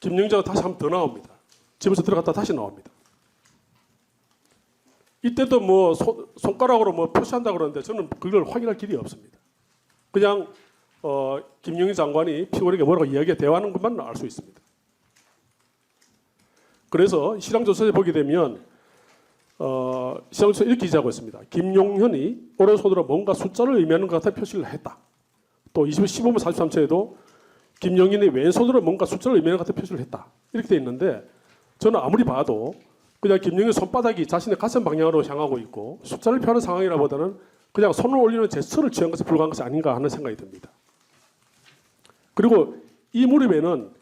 김영자가 다시 한 번 더 나옵니다. 집에서 들어갔다 다시 나옵니다. 이때도 뭐 손가락으로 뭐 표시한다 그러는데 저는 그걸 확인할 길이 없습니다. 그냥 김영희 장관이 피고인에게 뭐라고 이야기해 대화하는 것만 알 수 있습니다. 그래서 실황조사에 보게 되면 실황조사 이렇게 기재하고 있습니다. 김용현이 오른손으로 뭔가 숫자를 의미하는 것 같아 표시를 했다. 또 15분 43초에도 김용현이 왼손으로 뭔가 숫자를 의미하는 것 같아 표시를 했다. 이렇게 돼 있는데 저는 아무리 봐도 그냥 김용현 손바닥이 자신의 가슴 방향으로 향하고 있고 숫자를 표하는 상황이라보다는 그냥 손을 올리는 제스처를 취한 것에 불과한 것이 아닌가 하는 생각이 듭니다. 그리고 이 무렵에는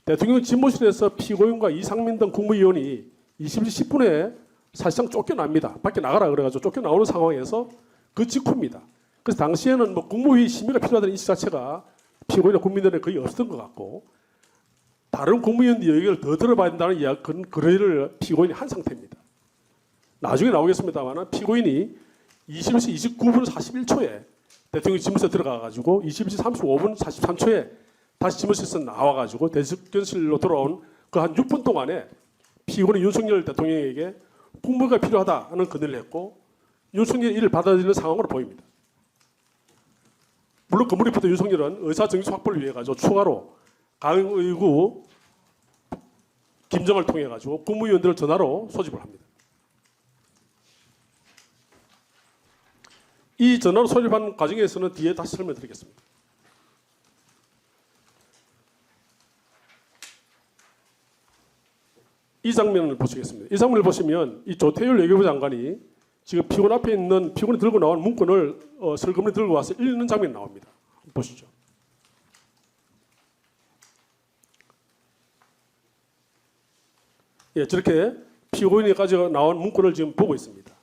대통령 집무실에서 피고인과 이상민 등 국무위원이 20시 10분에 사실상 쫓겨납니다. 밖에 나가라 그래가지고 쫓겨나오는 상황에서 그 직후입니다. 그래서 당시에는 뭐 국무회의 심의가 필요하다는 인식 자체가 피고인과 국민들에 거의 없었던 것 같고 다른 국무위원들 얘기를 더 들어봐야 된다는 그런 피고인이 한 상태입니다. 나중에 나오겠습니다만 피고인이 21시 29분 41초에 대통령 집무실에 들어가가지고 21시 35분 43초에 다시 집무실에서 나와가지고 대식견실로 돌아온 그 한 6분 동안에 피고인 윤석열 대통령에게 국무가 필요하다는 건의를 했고 윤석열이 이를 받아들이는 상황으로 보입니다. 물론 그 무렵부터 윤석열은 의사정신 확보를 위해 가지고 추가로 강의구 김정을 통해 가지고 국무위원들을 전화로 소집을 합니다. 이 전화로 소집한 과정에서는 뒤에 다시 설명드리겠습니다. 이 장면을 보시겠습니다. 이 장면을 보시면 이 조태열 외교부 장관이 지금 피고인 앞에 있는 피고인이 들고 나온 문건을 슬그머니 들고 와서 읽는 장면이 나옵니다. 보시죠. 예, 저렇게 피고인이 가지고 나온 문건을 지금 보고 있습니다.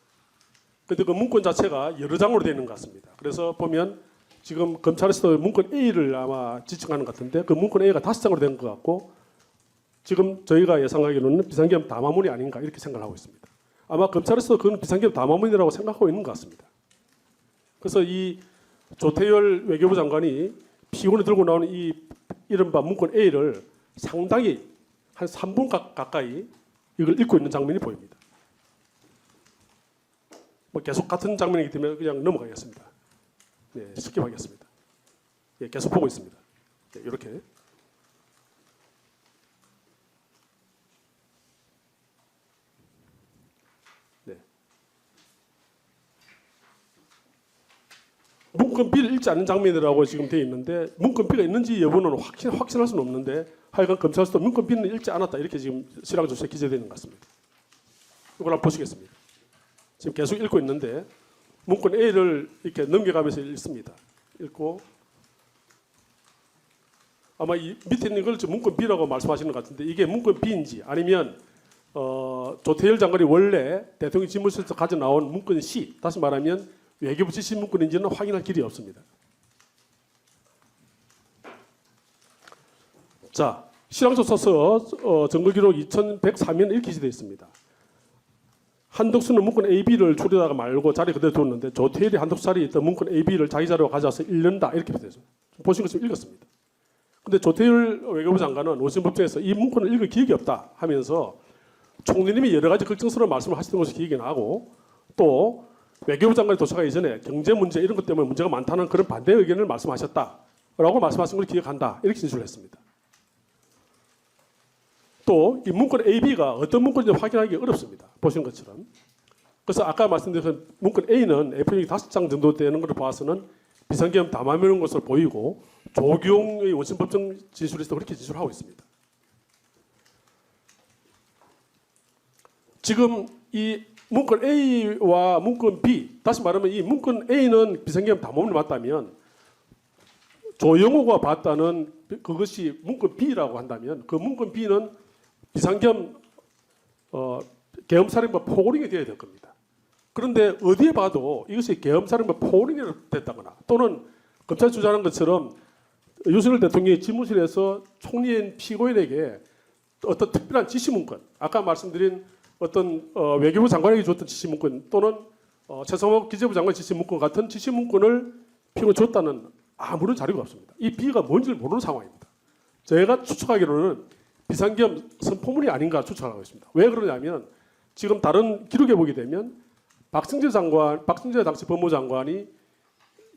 그런데 그 문건 자체가 여러 장으로 되어 있는 것 같습니다. 그래서 보면 지금 검찰에서도 문건 A를 아마 지칭하는 것 같은데 그 문건 A가 5장으로 된 것 같고 지금 저희가 예상하기로는 비상계엄 담화문이 아닌가 이렇게 생각하고 있습니다. 아마 검찰에서 그건 비상계엄 담화문이라고 생각하고 있는 것 같습니다. 그래서 이 조태열 외교부 장관이 피고인이 들고 나오는 이 이른바 문건 A를 상당히 한 3분 가까이 이걸 읽고 있는 장면이 보입니다. 뭐 계속 같은 장면이기 때문에 그냥 넘어가겠습니다. 네, 스킵하겠습니다. 예, 계속 보고 있습니다. 네, 이렇게. 네. 문건 B를 읽지 않는 장면이라고 지금 되어 있는데 문건 B가 있는지 여부는 확신할 수는 없는데 하여간 검찰에서도 문건 B는 읽지 않았다 이렇게 지금 실황조사에 기재되어 있는 것 같습니다. 이걸 한번 보시겠습니다. 지금 계속 읽고 있는데 문건 A를 이렇게 넘겨가면서 읽습니다. 읽고 아마 이 밑에 있는 걸 문건 B라고 말씀하시는 것 같은데 이게 문건 B인지 아니면 조태열 장관이 원래 대통령 집무실에서 가져 나온 문건 C 다시 말하면 외교부 지시 문건인지는 확인할 길이 없습니다. 자, 실황조사서 증거기록 2103면 이렇게 기재되어 있습니다. 한덕수는 문건 AB를 줄이다가 말고 자리 그대로 뒀는데 조태열이 한덕수 자리에 있던 문건 AB를 자기 자리로 가져와서 읽는다 이렇게 되죠. 보신 것처럼 읽었습니다. 그런데 조태열 외교부 장관은 원심법정에서 이 문건을 읽을 기억이 없다 하면서 총리님이 여러 가지 걱정스러운 말씀을 하시던 것이 기억이 나고 또 외교부 장관이 도착하기 전에 경제 문제 이런 것 때문에 문제가 많다는 그런 반대 의견을 말씀하셨다라고 말씀하신 걸 기억한다 이렇게 진술을 했습니다. 또 이 문건 AB가 어떤 문건인지 확인하기 어렵습니다. 보시는 것처럼. 그래서 아까 말씀드린 문건 A는 A4용지 5장 정도 되는 것을 봐서는 비상계엄 담화문인 것으로 보이고 조경의 원심법정 진술에서 그렇게 진술하고 있습니다. 지금 이 문건 A와 문건 B 다시 말하면 이 문건 A는 비상계엄 담화문이 맞다면 조영호가 봤다는 그것이 문건 B라고 한다면 그 문건 B는 비상계엄 계엄살인법 포고링이 되어야 될 겁니다. 그런데 어디에 봐도 이것이 계엄살인법 포고링이 됐다거나 또는 검찰 주장하는 것처럼 윤석열 대통령이 집무실에서 총리인 피고인에게 어떤 특별한 지시문건 아까 말씀드린 어떤 외교부 장관에게 줬던 지시문건 또는 최성호 기재부 장관 지시문건 같은 지시문건을 피고인에 줬다는 아무런 자료가 없습니다. 이 B가 뭔지를 모르는 상황입니다. 제가 추측하기로는 비상계엄 선포문이 아닌가 추측하고 있습니다. 왜 그러냐면 지금 다른 기록에 보게 되면 박승재 당시 법무장관이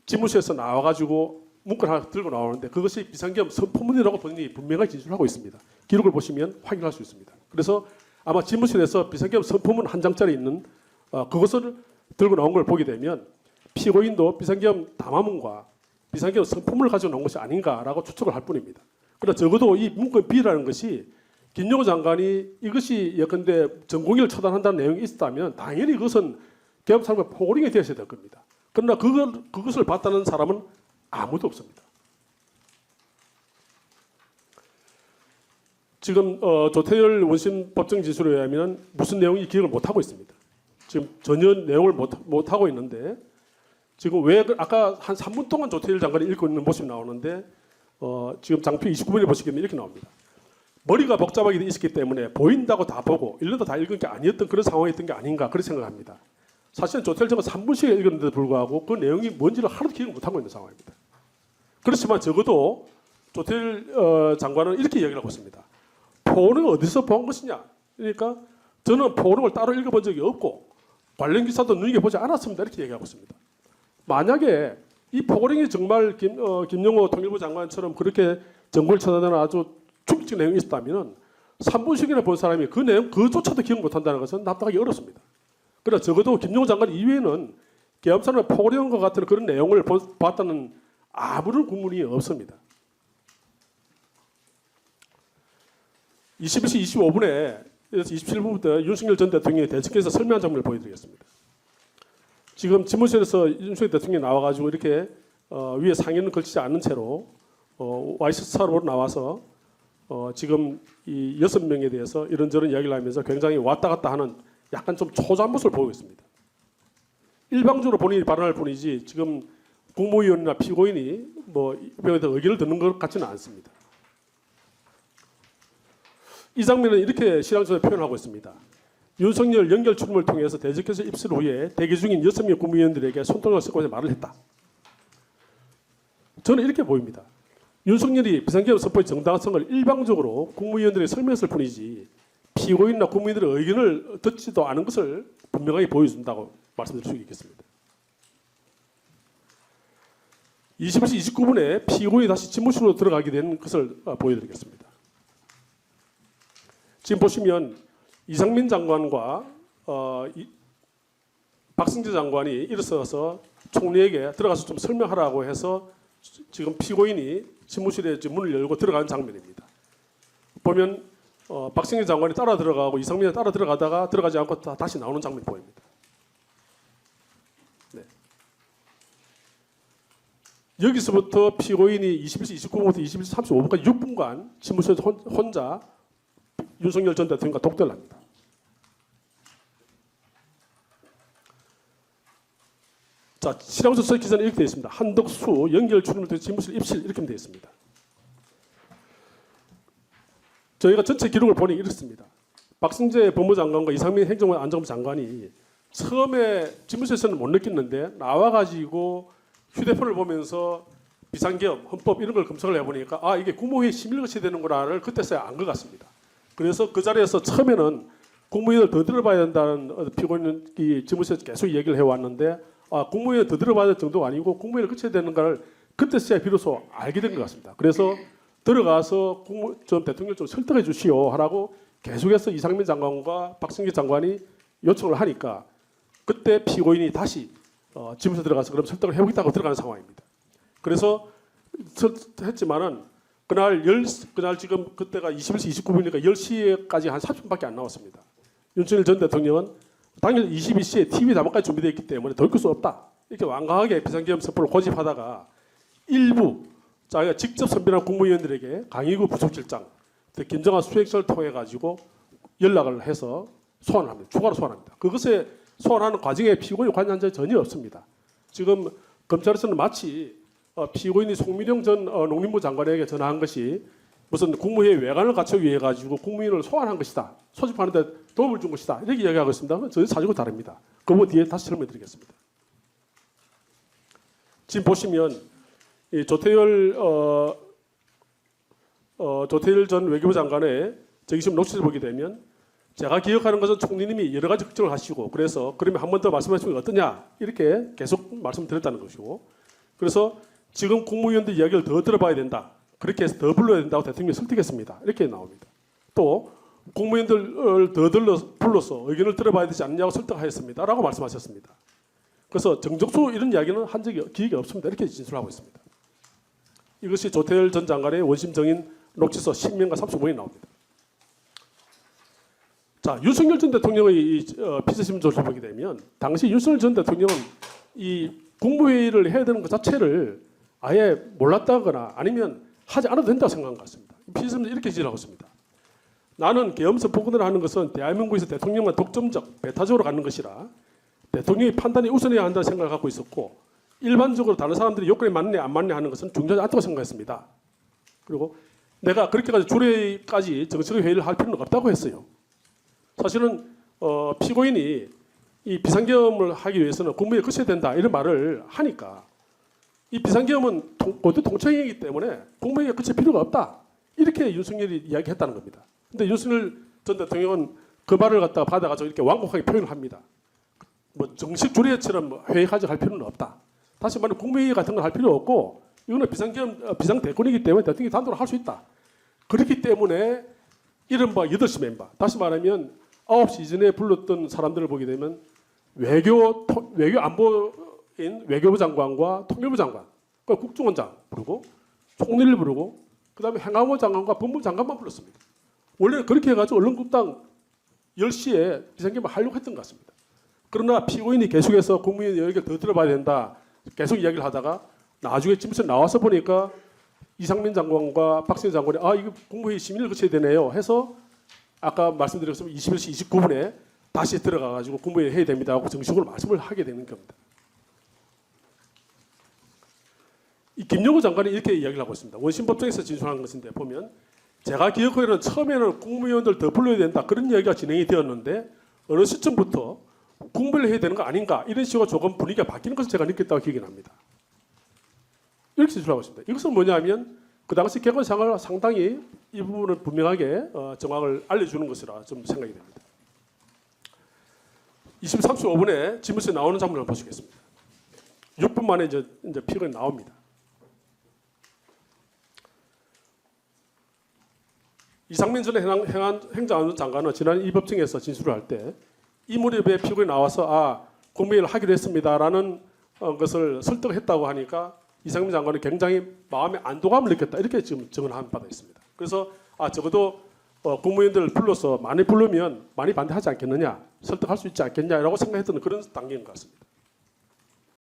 집무실에서 나와가지고 문구를 하나 들고 나오는데 그것이 비상계엄 선포문이라고 본인이 분명하게 진술하고 있습니다. 기록을 보시면 확인할 수 있습니다. 그래서 아마 집무실에서 비상계엄 선포문 한 장짜리 있는 그것을 들고 나온 걸 보게 되면 피고인도 비상계엄 담화문과 비상계엄 선포문을 가지고 나온 것이 아닌가라고 추측을 할 뿐입니다. 그러나 적어도 이 문건 B라는 것이 김영호 장관이 이것이 예컨대 전공의를 처단한다는 내용이 있었다면 당연히 그것은 계엄 사람과 포고링이 되어야 될 겁니다. 그러나 그것을 봤다는 사람은 아무도 없습니다. 지금 조태열 원심 법정 진술에 의하면 무슨 내용인지 기억을 못하고 있습니다. 지금 전혀 내용을 못하고 있는데 지금 왜 아까 한 3분 동안 조태열 장관이 읽고 있는 모습이 나오는데 지금 장표 29번에 보시면 이렇게 나옵니다. 머리가 복잡하게 있었기 때문에 보인다고 다 보고 읽는다 다 읽은 게 아니었던 그런 상황이었던 게 아닌가 그렇게 생각합니다. 사실은 조태열 장관 3분씩 읽었는데도 불구하고 그 내용이 뭔지를 하나도 기억을 못하고 있는 상황입니다. 그렇지만 적어도 조태열 장관은 이렇게 이야기를 하고 있습니다. 포옹을 어디서 본 것이냐? 그러니까 저는 포옹을 따로 읽어본 적이 없고 관련 기사도 눈여겨보지 않았습니다. 이렇게 얘기하고 있습니다. 만약에 이 포고링이 정말 김영호 통일부 장관처럼 그렇게 정보를 처단하는 아주 충격적인 내용이 있었다면 3분씩이나 본 사람이 그 내용 그조차도 기억 못한다는 것은 납득하기 어렵습니다. 그러나 적어도 김영호 장관 이외에는 계엄사나 포고령과 같은 그런 내용을 봤다는 아무런 국문이 없습니다. 21시 25분에 27분부터 윤석열 전 대통령이 대책에서 설명한 장면을 보여드리겠습니다. 지금 집무실에서 윤석열 대통령이 나와가지고 이렇게 위에 상의는 걸치지 않은 채로 와이셔츠로 나와서 지금 이 6명에 대해서 이런저런 이야기를 하면서 굉장히 왔다 갔다 하는 약간 좀 초조한 모습을 보이고 있습니다. 일방적으로 본인이 발언할 뿐이지 지금 국무위원이나 피고인이 뭐 이병에 대해 의견을 듣는 것 같지는 않습니다. 이 장면은 이렇게 실황에서 표현하고 있습니다. 윤석열 연결 출입을 통해서 대적해서 입술 후에 대기 중인 6명 국무위원들에게 손톱을 섞고 말을 했다. 저는 이렇게 보입니다. 윤석열이 비상계엄 선포의 정당성을 일방적으로 국무위원들에게 설명했을 뿐이지 피고인이나 국민들의 의견을 듣지도 않은 것을 분명하게 보여준다고 말씀드릴 수 있겠습니다. 21시 29분에 피고인이 다시 집무실로 들어가게 된 것을 보여드리겠습니다. 지금 보시면 이상민 장관과 박승재 장관이 일어서서 총리에게 들어가서 좀 설명하라고 해서 지금 피고인이 집무실에 문을 열고 들어가는 장면입니다. 보면 박승재 장관이 따라 들어가고 이상민이 따라 들어가다가 들어가지 않고 다시 나오는 장면이 보입니다. 네. 여기서부터 피고인이 21시 29분부터 21시 35분까지 6분간 집무실에서 혼자 윤석열 전 대통령과 독대를 합니다. 자, 실황서 써 기사는 이렇게 되어 있습니다. 한덕수 연결 출입을 통해 집무실 입실 이렇게 되어 있습니다. 저희가 전체 기록을 보니 이렇습니다. 박승재 법무장관과 이상민 행정부 안전부 장관이 처음에 집무실에서는 못 느꼈는데 나와가지고 휴대폰을 보면서 비상계엄, 헌법 이런 걸 검색을 해보니까 아 이게 국무회의 심의를 거쳐야 되는구나를 그때서야 안 것 같습니다. 그래서 그 자리에서 처음에는 국무위원을 더 들어봐야 된다는 피고인이 집무실에서 계속 얘기를 해왔는데 국무위원을 더 들어봐야 될 정도가 아니고 국무위원을 거쳐야 되는 걸 그때서야 비로소 알게 된 것 같습니다. 그래서 들어가서 전 대통령 좀 설득해 주시오 하라고 계속해서 이상민 장관과 박승기 장관이 요청을 하니까 그때 피고인이 다시 집무실에 들어가서 그럼 설득을 해보겠다고 들어가는 상황입니다. 그래서 했지만은 그날 지금 그때가 21시 29분이니까 10시까지 한 30분밖에 안 나왔습니다. 윤석열 전 대통령은 당일 22시에 TV 담화까지 준비되어 있기 때문에 돌이킬 수 없다. 이렇게 완강하게 비상계엄 선포를 고집하다가 일부 자기가 직접 선별한 국무위원들에게 강의구 부속실장 김정한 수석을 통해 가지고 연락을 해서 소환을 합니다. 추가로 소환합니다. 그것에 소환하는 과정에 피고인이 관여한 적이 전혀 없습니다. 지금 검찰에서는 마치 피고인이 송민영 전 농림부 장관에게 전화한 것이 무슨 국무회의 외관을 갖추기 위해 가지고 국무위원을 소환한 것이다. 소집하는 데 도움을 준 것이다. 이렇게 이야기하고 있습니다. 전혀 사실과 다릅니다. 그 부분 뒤에 다시 설명드리겠습니다. 지금 보시면 이 조태열 조태일 전 외교부 장관의 정기심 녹취를 보게 되면 제가 기억하는 것은 총리님이 여러 가지 걱정을 하시고 그래서 그러면 한 번 더 말씀하시면 어떠냐 이렇게 계속 말씀드렸다는 것이고 그래서 지금 국무위원들 이야기를 더 들어봐야 된다. 그렇게 해서 더 불러야 된다고 대통령이 설득했습니다. 이렇게 나옵니다. 또 국무위원들을 더 불러서 의견을 들어봐야 되지 않냐고 설득하였습니다. 라고 말씀하셨습니다. 그래서 정적수 이런 이야기는 한 적이 기억이 없습니다. 이렇게 진술하고 있습니다. 이것이 조태일 전 장관의 원심 정인 녹취서 10면과 35면이 나옵니다. 자, 윤석열 전 대통령의 피서심 조사를 보게 되면 당시 윤석열 전 대통령은 이 국무회의를 해야 되는 것 자체를 아예 몰랐다거나 아니면 하지 않아도 된다고 생각한 것 같습니다. 피서심은 이렇게 지적하고 있습니다. 나는 계엄서 복원을 하는 것은 대한민국에서 대통령만 독점적, 배타적으로 가는 것이라 대통령의 판단이 우선해야 한다는 생각을 갖고 있었고 일반적으로 다른 사람들이 요건에 맞느냐 안 맞느냐 하는 것은 중요하지 않다고 생각했습니다. 그리고 내가 그렇게까지 주례까지 정식의 회의를 할 필요는 없다고 했어요. 사실은 피고인이 이 비상계엄을 하기 위해서는 국무회의에 거쳐야 된다 이런 말을 하니까 이 비상계엄은 고대 통치행위이기 때문에 국무회의에 거칠 필요가 없다 이렇게 윤석열이 이야기했다는 겁니다. 근데 윤석열 전 대통령은 그 말을 갖다가 받아가지고 이렇게 완곡하게 표현을 합니다. 뭐 정식 주례처럼 회의 가져갈 필요는 없다. 다시 말하면 국무회의 같은 걸 할 필요 없고 이거는 비상대권이기 때문에 대통령이 단독으로 할 수 있다. 그렇기 때문에 이른바 8시 멤버 다시 말하면 9시 이전에 불렀던 사람들을 보게 되면 외교안보인 외교부 장관과 통일부 장관, 그러니까 국정원장 부르고 총리를 부르고 그다음에 행안부 장관과 법무부 장관만 불렀습니다. 원래는 그렇게 해가지고 언론국당 10시에 비상계엄을 하려고 했던 것 같습니다. 그러나 피고인이 계속해서 국무위원 얘기를 더 들어봐야 된다. 계속 이야기를 하다가 나중에 집에서 나와서 보니까 이상민 장관과 박승희 장관이 이거 국무회의 심의를 거쳐야 되네요 해서 아까 말씀드렸지만 21시 29분에 다시 들어가가지고 국무회의 해야 됩니다 하고 정식으로 말씀을 하게 되는 겁니다. 이 김영우 장관이 이렇게 이야기를 하고 있습니다. 원심법정에서 진술한 것인데 보면 제가 기억하기로는 처음에는 국무위원들 더 불러야 된다 그런 이야기가 진행이 되었는데 어느 시점부터 국무회의를 해야 되는 거 아닌가 이런 식으로 조금 분위기가 바뀌는 것을 제가 느꼈다고 기억이 납니다. 이렇게 진술하고 있습니다. 이것은 뭐냐면 그 당시 개헌상을 상당히 이 부분을 분명하게 정확을 알려주는 것이라 좀 생각이 됩니다. 20시 35분에 집에서 나오는 장면을 보시겠습니다. 6분 만에 이제 피고인이 나옵니다. 이상민 전 행정안전 장관은 지난 이 법정에서 진술을 할 때 이 무렵에 피고인이 나와서 국무회의를 하기로 했습니다라는 것을 설득했다고 하니까 이상민 장관은 굉장히 마음의 안도감을 느꼈다 이렇게 지금 증언한 바가 있습니다. 그래서 적어도 국무위원들을 불러서 많이 부르면 많이 반대하지 않겠느냐 설득할 수 있지 않겠냐라고 생각했던 그런 단계인 것 같습니다.